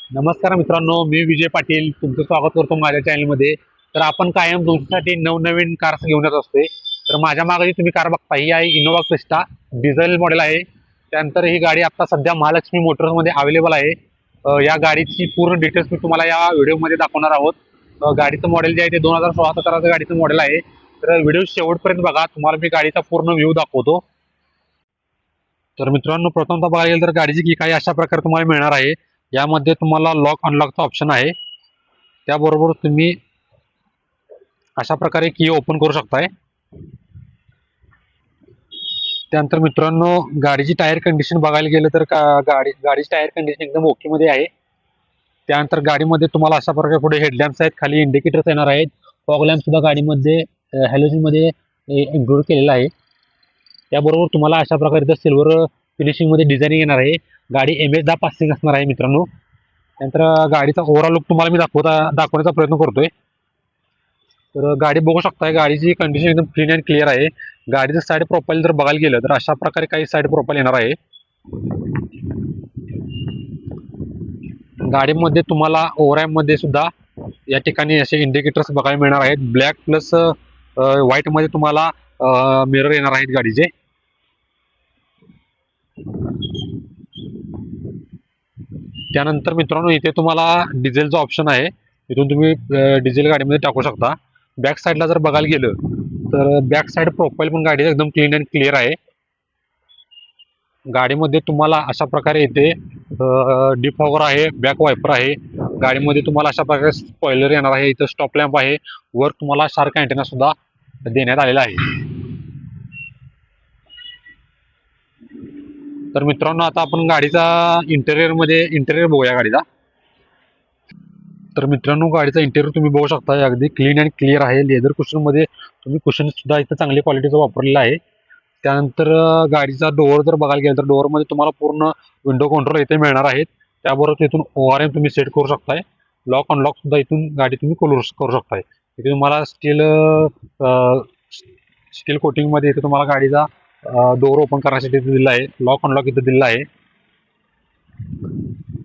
नमस्कार मित्रांनो, मी विजय पाटील तुमचं स्वागत करतो माझ्या चॅनलमध्ये. तर आपण कायम तुमच्यासाठी नवनवीन कार्स घेऊन येत असते. तर माझ्या मागे जी तुम्ही कार बघता ही आहे इनोवा क्रिस्टा, डिझेल मॉडेल आहे. त्यानंतर ही गाडी आता सध्या महालक्ष्मी मोटर्समध्ये अवेलेबल आहे. या गाडीची पूर्ण डिटेल्स मी तुम्हाला या व्हिडिओमध्ये दाखवणार आहोत. गाडीचं मॉडेल जे आहे ते 2016-17 गाडीचं मॉडेल आहे. तर व्हिडिओ शेवटपर्यंत बघा, तुम्हाला मी गाडीचा पूर्ण व्ह्यू दाखवतो. तर मित्रांनो, प्रथमतः बघायला गेलं तर गाडीची की काही अशा प्रकारे तुम्हाला मिळणार आहे. यामध्ये तुम्हाला लॉक अनलॉकचा ऑप्शन आहे. त्याबरोबर तुम्ही अशा प्रकारे की ओपन करू शकताय. त्यानंतर मित्रांनो, गाडीची टायर कंडिशन बघायला गेलं तर गाडीची टायर कंडिशन एकदम ओके मध्ये आहे. त्यानंतर गाडीमध्ये तुम्हाला अशा प्रकारे पुढे हेडलॅम्प्स आहेत, खाली इंडिकेटर्स येणार आहेत. फॉग लॅम्प सुद्धा गाडीमध्ये हॅलोजन मध्ये इन्क्लूड केलेला आहे. त्याबरोबर तुम्हाला अशा प्रकारे इथं सिल्वर फिनिशिंग मध्ये डिझाईनिंग येणार आहे. गाडी MS10 पासिंग असणार आहे मित्रांनो. त्यानंतर गाडीचा ओव्हरऑल लुक तुम्हाला मी दाखवण्याचा प्रयत्न करतोय. तर गाडी बघू शकताय, गाडीची कंडिशन एकदम क्लीन अँड क्लिअर आहे. गाडीचं साईड प्रोफाईल जर बघायला गेलं तर अशा प्रकारे काही साईड प्रोफाईल येणार आहे. गाडीमध्ये तुम्हाला ओव्हरऑल मध्ये सुद्धा या ठिकाणी असे इंडिकेटर्स बघायला मिळणार आहेत. ब्लॅक प्लस व्हाईट मध्ये तुम्हाला मिरर येणार आहेत गाडीचे. त्यानंतर मित्रांनो, इथे तुम्हाला डिझेलचा ऑप्शन आहे. इथून तुम्ही डिझेल गाडीमध्ये टाकू शकता. बॅक साईडला जर बघायला गेलं तर बॅक साईड प्रोफाईल पण गाडीचं एकदम क्लीन अँड क्लिअर आहे. गाडीमध्ये तुम्हाला अशा प्रकारे इथे डिफॉगर आहे, बॅक वायपर आहे. गाडीमध्ये तुम्हाला अशा प्रकारे स्पॉइलर येणार आहे. इथं स्टॉप लॅम्प आहे. वर तुम्हाला शार्क अँटेना सुद्धा देण्यात आलेला आहे. तर मित्रांनो, आता आपण गाडीचा इंटेरियर बघूया गाडीचा. तर मित्रांनो, गाडीचा इंटेरियर तुम्ही बघू शकता, अगदी क्लीन अँड क्लिअर आहे. लेदर कुशन मध्ये तुम्ही कुशन सुद्धा इथं चांगली क्वालिटीचं वापरलेलं आहे. त्यानंतर गाडीचा डोअर जर बघायला गेलं तर डोअरमध्ये तुम्हाला पूर्ण विंडो कंट्रोल इथे मिळणार आहेत. त्याबरोबर इथून ORM तुम्ही सेट करू शकताय. लॉक अनलॉक सुद्धा इथून गाडी तुम्ही करू शकताय. इथे तुम्हाला स्टील कोटिंगमध्ये इथे तुम्हाला गाडीचा डोअर ओपन करण्यासाठी इथे दिला आहे. लॉक अनलॉक इथे दिला आहे.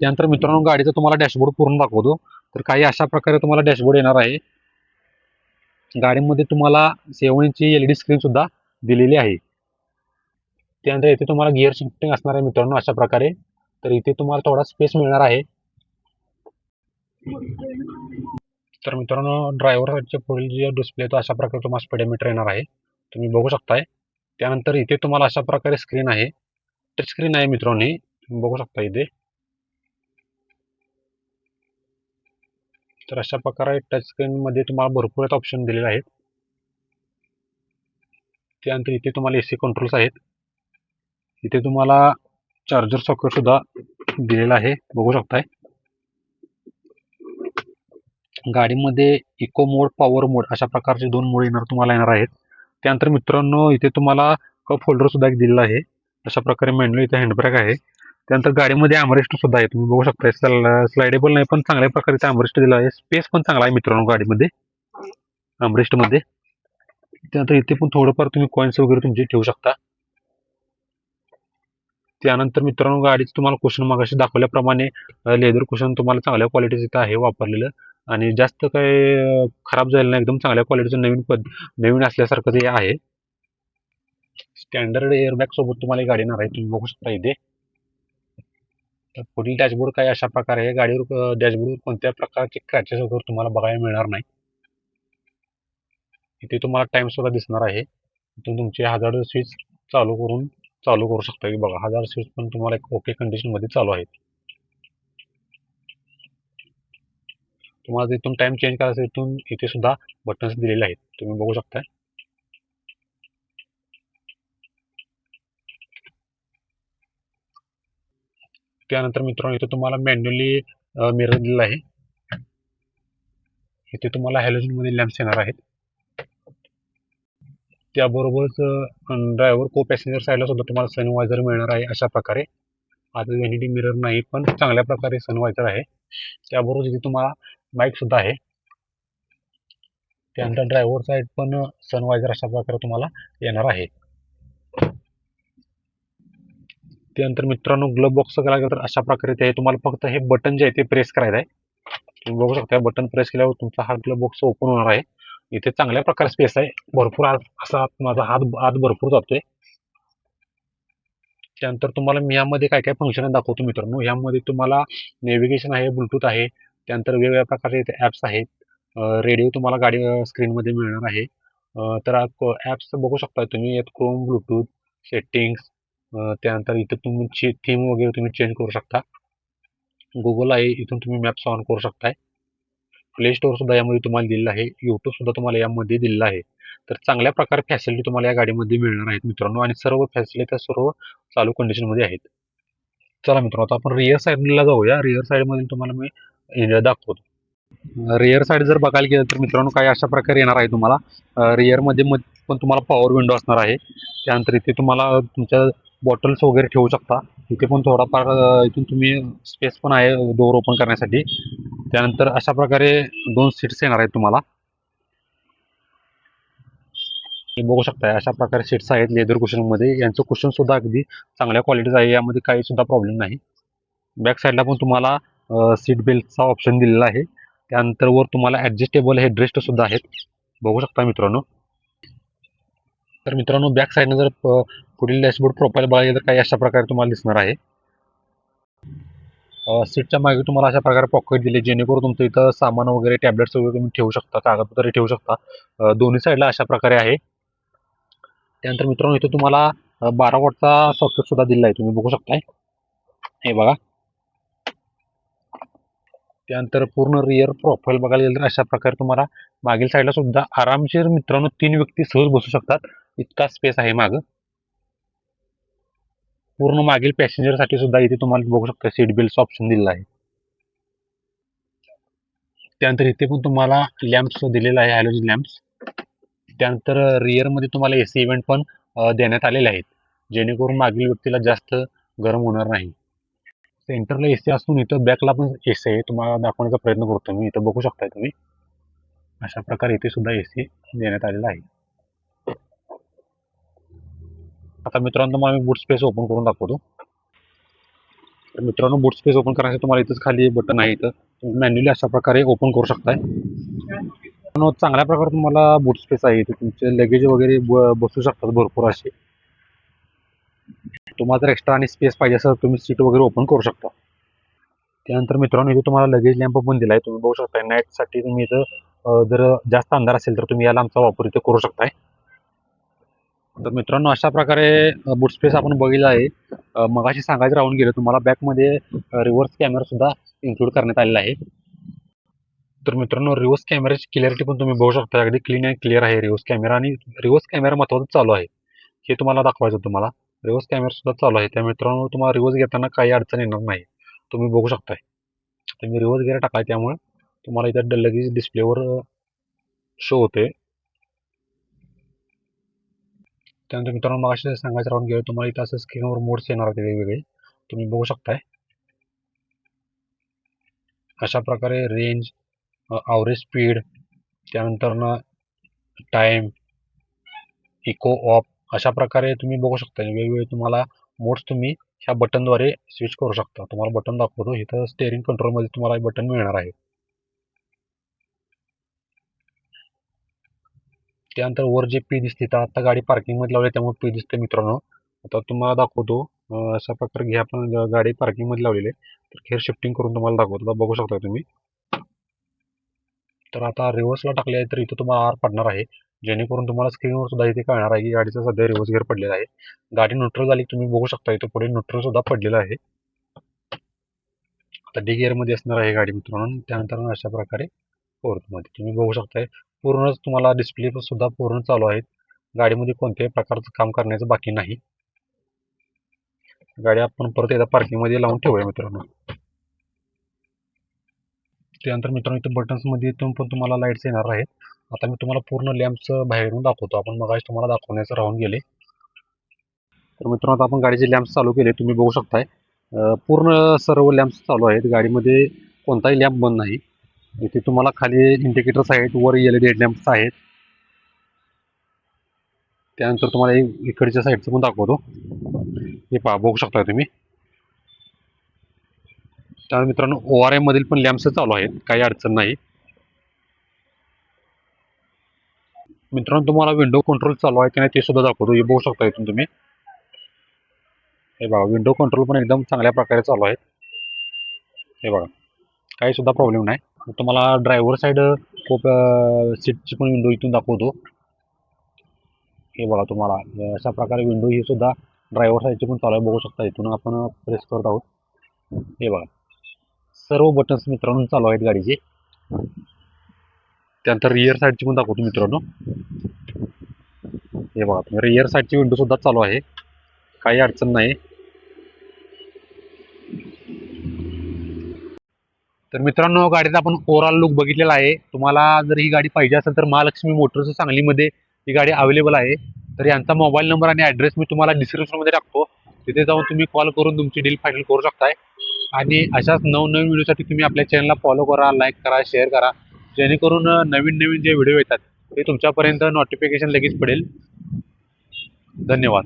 त्यानंतर मित्रांनो, गाडीचा तुम्हाला डॅशबोर्ड पूर्ण दाखवतो. तर काही अशा प्रकारे तुम्हाला डॅशबोर्ड येणार आहे. गाडीमध्ये तुम्हाला 7 इंची LED स्क्रीन सुद्धा दिलेली आहे. त्यानंतर इथे तुम्हाला गिअर शिफ्टिंग असणार आहे मित्रांनो अशा प्रकारे. तर इथे तुम्हाला थोडा स्पेस मिळणार आहे. तर मित्रांनो, ड्रायव्हर साईडच्या पुढील जे डिस्प्ले तो अशा प्रकारे तुम्हाला स्पीडोमीटर येणार आहे, तुम्ही बघू शकताय. त्यानंतर इथे तुम्हाला अशा प्रकारे स्क्रीन आहे, टच स्क्रीन आहे मित्रांनो. ही तुम्ही बघू शकता इथे. तर अशा प्रकारे टच स्क्रीन मध्ये तुम्हाला भरपूर ऑप्शन दिलेले आहेत. त्यानंतर इथे तुम्हाला AC कंट्रोल्स आहेत. इथे तुम्हाला चार्जर सॉकेट सुद्धा दिलेला आहे, बघू शकताय. गाडीमध्ये इको मोड, पॉवर मोड अशा प्रकारचे 2 मोड तुम्हाला येणार आहेत. त्यानंतर मित्रांनो, इथे तुम्हाला कप होल्डर सुद्धा एक दिलेला आहे. अशा प्रकारे मॅन्युअल इथे हँडब्रेक आहे. त्यानंतर गाडीमध्ये आर्मरेस्ट सुद्धा आहे, तुम्ही बघू शकता. स्लाइडेबल नाही पण चांगल्या प्रकारचे आर्मरेस्ट दिला आहे. स्पेस पण चांगला आहे मित्रांनो गाडीमध्ये आर्मरेस्ट मध्ये. त्यानंतर इथे पण थोडंफार तुम्ही कॉइन्स वगैरे तुमचे ठेवू शकता. त्यानंतर मित्रांनो, गाडीचं तुम्हाला कुशन मगाशी दाखवल्याप्रमाणे लेदर कुशन तुम्हाला चांगल्या क्वालिटीचं इथं आहे वापरलेलं. आणि जास्त काही खराब झालेलं नाही, एकदम चांगल्या क्वालिटीचं नवीन असल्यासारखं ते आहे. स्टँडर्ड एअरबॅग सोबत तुम्हाला ही गाडी येणार आहे, तुम्ही बघू शकता इथे. तर पुढील डॅशबोर्ड काही अशा प्रकारे आहे. गाडीवर डॅशबोर्डवर कोणत्या प्रकारचे क्रॅचेस वगैरे तुम्हाला बघायला मिळणार नाही. इथे तुम्हाला टाइम सुद्धा दिसणार आहे. इथून तुमचे हजार्ड स्विच चालू करू शकता की बघा, हजार्ड स्विच पण तुम्हाला एक ओके कंडिशन मध्ये चालू आहेत. तुम्हाला इथून टाइम चेंज करायचं, इथून इथे सुद्धा बटन्स दिलेले आहेत, तुम्ही बघू शकता. त्यानंतर मित्रांनो, इथे तुम्हाला मॅन्युअली मिरर दिलेला आहे. इथे तुम्हाला हॅलोजन मध्ये लॅम्प्स येणार आहेत. त्याबरोबरच ड्रायव्हर को पॅसेंजर साईडला सुद्धा तुम्हाला सनवायझर मिळणार आहे अशा प्रकारे. आता व्हॅनिटी मिरर नाही पण चांगल्या प्रकारे सनवायझर आहे. त्याबरोबर इथे तुम्हाला माईक सुद्धा आहे. त्यानंतर ड्रायव्हर साईड पण सनवायझर अशा प्रकारे तुम्हाला येणार आहे. त्यानंतर मित्रांनो ग्लोब बॉक्स करायला तर अशा प्रकारे ते तुम्हाला फक्त हे बटन जे आहे ते प्रेस करायचं आहे. तुम्ही बघू शकता बटन प्रेस केल्यावर तुमचा हा ग्लोब बॉक्स ओपन होणार आहे. इथे चांगल्या प्रकारे स्पेस आहे, भरपूर असा माझा हात भरपूर जातोय. त्यानंतर तुम्हाला मी यामध्ये काय काय फंक्शन दाखवतो मित्रांनो. यामध्ये तुम्हाला नेव्हिगेशन आहे, ब्लूटूथ आहे, त्यानंतर वेगवेगळ्या प्रकारचे इथे ॲप्स आहेत. रेडिओ तुम्हाला गाडी स्क्रीनमध्ये मिळणार आहे. तर ॲप्स बघू शकता तुम्ही, यात क्रोम, ब्लूटूथ, सेटिंग्स, त्यानंतर इथे तुमची थीम वगैरे तुम्ही चेंज करू शकता. गुगल आहे, इथून तुम्ही मॅप्स ऑन करू शकताय. प्ले स्टोअर सुद्धा यामध्ये तुम्हाला दिलेलं आहे. यूट्यूब सुद्धा तुम्हाला यामध्ये दिलेलं आहे. तर चांगल्या प्रकारे फॅसिलिटी तुम्हाला या गाडीमध्ये मिळणार आहेत मित्रांनो, आणि सर्व फॅसिलिटी सर्व चालू कंडिशनमध्ये आहेत. चला मित्रांनो, आता आपण रिअर साईडला जाऊया. रिअर साईडमध्ये तुम्हाला मी दाखवतो. रिअर साईड जर बघायला गेलं तर मित्रांनो काय अशा प्रकारे येणार आहे तुम्हाला. रिअरमध्ये पण तुम्हाला पॉवर विंडो असणार आहे. त्यानंतर इथे तुम्हाला तुमच्या बॉटल्स वगैरे ठेवू शकता. इथे पण थोडाफार इथून तुम्ही स्पेस पण आहे डोअर ओपन करण्यासाठी. त्यानंतर अशा प्रकारे 2 सीट्स येणार आहेत तुम्हाला. हे बघू शकता अशा प्रकारे सीट्स आहेत लेदर कुशनमध्ये. यांचं कुशन सुद्धा अगदी चांगल्या क्वालिटीचं आहे, यामध्ये काही सुद्धा प्रॉब्लेम नाही. बॅक साईडला पण तुम्हाला सीट बेल्टचा ऑप्शन दिलेला आहे. त्यानंतर वर तुम्हाला ॲडजस्टेबल हेडरेस्ट सुद्धा आहेत, बघू शकता मित्रांनो. तर मित्रांनो बॅक साईडनं जर पुढील डॅशबोर्ड प्रोफाईल बघायला तर काही अशा प्रकारे तुम्हाला दिसणार आहे. सीटच्या मागे तुम्हाला अशा प्रकारे पॉकेट दिले, जेणेकरून तुमचं इथं सामान वगैरे टॅबलेट्स वगैरे तुम्ही ठेवू शकता, कागदपत्रे ठेवू शकता. दोन्ही साईडला अशा प्रकारे आहे. त्यानंतर मित्रांनो इथे तुम्हाला 12 वॉटचा सॉकेट सुद्धा दिला आहे, तुम्ही बघू शकताय, हे बघा. त्यानंतर पूर्ण रिअर प्रोफाईल बघायला गेलं तर अशा प्रकारे तुम्हाला मागील साईडला सुद्धा आरामशीर मित्रांनो 3 व्यक्ती सहज बसू शकतात, इतका स्पेस आहे मागं. पूर्ण मागील पॅसेंजरसाठी सुद्धा इथे तुम्हाला बघू शकता सीट बेल्टचा ऑप्शन दिलेला आहे. त्यानंतर इथे पण तुम्हाला लॅम्प्स दिलेला आहे, हॅलोजन लॅम्प्स. त्यानंतर रिअरमध्ये तुम्हाला एसी इव्हेंट पण देण्यात आलेले आहेत, जेणेकरून मागील व्यक्तीला जास्त गरम होणार नाही. सेंटरला एसी असून इथं बॅकला पण एसी आहे, तुम्हाला दाखवण्याचा प्रयत्न करतो मी. इथं बघू शकताय तुम्ही अशा प्रकारे इथे सुद्धा एसी देण्यात आलेला आहे. आता मित्रांनो तुम्हाला मी बूट स्पेस ओपन करून दाखवतो. तर मित्रांनो बूट स्पेस ओपन करण्यासाठी तुम्हाला इथंच खाली बटन आहे, इथं तुम्ही मॅन्युअली अशा प्रकारे ओपन करू शकताय. चांगल्या प्रकारे तुम्हाला बूट स्पेस आहे, इथे तुमचे लगेज वगैरे बसू शकतात भरपूर असे. तुम्हाला जर एक्स्ट्रा आणि स्पेस पाहिजे असेल तुम्ही सीट वगैरे ओपन करू शकता. त्यानंतर मित्रांनो इथे तुम्हाला लगेज लॅम्प पण दिला आहे, तुम्ही बघू शकता. नाईटसाठी तुम्ही इथं जर जास्त अंधार असेल तर तुम्ही या लॅम्पचा वापर इथे करू शकताय. तर मित्रांनो अशा प्रकारे बूट स्पेस आपण बघितला आहे. मगाशी सांगायचं राहून गेलं, तुम्हाला बॅकमध्ये रिव्हर्स कॅमेरा सुद्धा इन्क्लूड करण्यात आलेला आहे. तर मित्रांनो रिव्हर्स कॅमेराची क्लिअरिटी पण तुम्ही बघू शकता, अगदी क्लीन अँड क्लिअर आहे रिव्हर्स कॅमेरा. आणि रिव्हर्स कॅमेरा महत्त्वाचा चालू आहे, हे तुम्हाला दाखवायचं. तुम्हाला रिव्हर्स कॅमेरा सुद्धा चालू आहे, त्या मित्रांनो तुम्हाला रिव्हर्स घेताना काही अडचण येणार नाही, तुम्ही बघू शकताय. तर मी रिव्हर्स गिअर टाकाय, त्यामुळे तुम्हाला इथं लगेच डिस्प्लेवर शो होते. त्यानंतर मित्रांनो मग असे सांगायचं राहून गेलं, तुम्हाला इथं असं स्क्रीनवर मोड्स येणार आहेत वेगवेगळे, तुम्ही बघू शकताय. अशा प्रकारे रेंज, ॲव्हरेज स्पीड, त्यानंतर टाईम, इको ऑफ, अशा प्रकारे तुम्ही बघू शकता. वेगवेगळे तुम्हाला मोड्स तुम्ही ह्या बटनद्वारे स्विच करू शकता. तुम्हाला बटन दाखवतो, इथं स्टेअरिंग कंट्रोलमध्ये तुम्हाला एक बटन मिळणार आहे. त्यानंतर वर जे पी दिसते, तर आता गाडी पार्किंगमध्ये लावली त्यामुळे पी दिसते मित्रांनो. आता तुम्हाला दाखवतो, अशा प्रकारे घ्या, आपण गाडी पार्किंगमध्ये लावलेली आहे, तर खेर शिफ्टिंग करून तुम्हाला दाखवतो, बघू शकता तुम्ही. तर आता रिव्हर्सला टाकले आहे तर इथं तुम्हाला आर पडणार आहे, जेणेकरून तुम्हाला स्क्रीनवर सुद्धा इथे कळणार आहे की गाडीचा सध्या रिव्हर्स गिअर पडलेला आहे. गाडी न्यूट्रल झाली, तुम्ही बघू शकता इथं पुढे न्यूट्रल सुद्धा पडलेलं आहे. आता डी गिअरमध्ये असणार आहे गाडी मित्रांनो. त्यानंतर अशा प्रकारे फोर्थमध्ये तुम्ही बघू शकताय, पूर्णच तुम्हाला डिस्प्ले सुद्धा पूर्ण चालू आहेत. गाडीमध्ये कोणत्याही प्रकारचं काम करण्याचं बाकी नाही. गाडी आपण परत एकदा पार्किंगमध्ये लावून ठेवूया मित्रांनो. त्यानंतर मित्रांनो इथं बटन्समध्ये इथून पण तुम्हाला लाईट्स येणार आहेत. आता मी तुम्हाला पूर्ण लॅम्प्स बाहेरून दाखवतो, आपण मगाशी तुम्हाला दाखवण्याचं राहून गेले. तर मित्रांनो आता आपण गाडीचे लॅम्प्स चालू केले, तुम्ही बघू शकताय. पूर्ण सर्व लॅम्प्स चालू आहेत, गाडीमध्ये कोणताही लॅम्प बंद नाही. इथे तुम्हाला खाली इंडिकेटर्स आहेत, वर LED हेडलॅम्प्स आहेत. त्यानंतर तुम्हाला इकडच्या साईडचं पण दाखवतो. हे पहा बघू शकता तुम्ही. त्यानंतर मित्रांनो ORM मधील पण लॅम्प्स चालू आहेत, काही अडचण नाही. मित्रांनो तुम्हाला विंडो कंट्रोल चालू आहे की नाही ते सुद्धा दाखवतो. हे बघू शकता इथून तुम्ही. हे बघा विंडो कंट्रोल पण एकदम चांगल्या प्रकारे चालू आहे. हे बघा काही सुद्धा प्रॉब्लेम नाही. तुम्हाला ड्रायव्हर साईड खूप सीटची पण विंडो इथून दाखवतो. हे बघा तुम्हाला अशा प्रकारे विंडो ही सुद्धा ड्रायव्हर साईडची पण चालू आहे, बघू शकता. इथून आपण प्रेस करत आहोत. हे बघा सर्व बटन्स मित्रांनो चालू आहेत गाडीचे. त्यानंतर रिअर साईडची पण दाखवतो मित्रांनो. हे बघा रिअर साईडची विंडो सुद्धा चालू आहे, काही अडचण नाही. तर मित्रांनो गाडीचा आपण ओव्हरऑल लुक बघितलेला आहे. तुम्हाला जर ही गाडी पाहिजे असेल तर महालक्ष्मी मोटर्स सांगलीमध्ये ही गाडी अवेलेबल आहे. तर यांचा मोबाईल नंबर आणि ॲड्रेस मी तुम्हाला डिस्क्रिप्शनमध्ये टाकतो. तिथे जाऊन तुम्ही कॉल करून तुमची डील फायनल करू शकताय. आणि अशाच नवनवीन व्हिडिओसाठी तुम्ही आपल्या चॅनलला फॉलो करा, लाईक करा, शेअर करा, जेणेकरून नवीन नवीन जे व्हिडिओ येतात ते तुमच्यापर्यंत नोटिफिकेशन लगेच पडेल. धन्यवाद.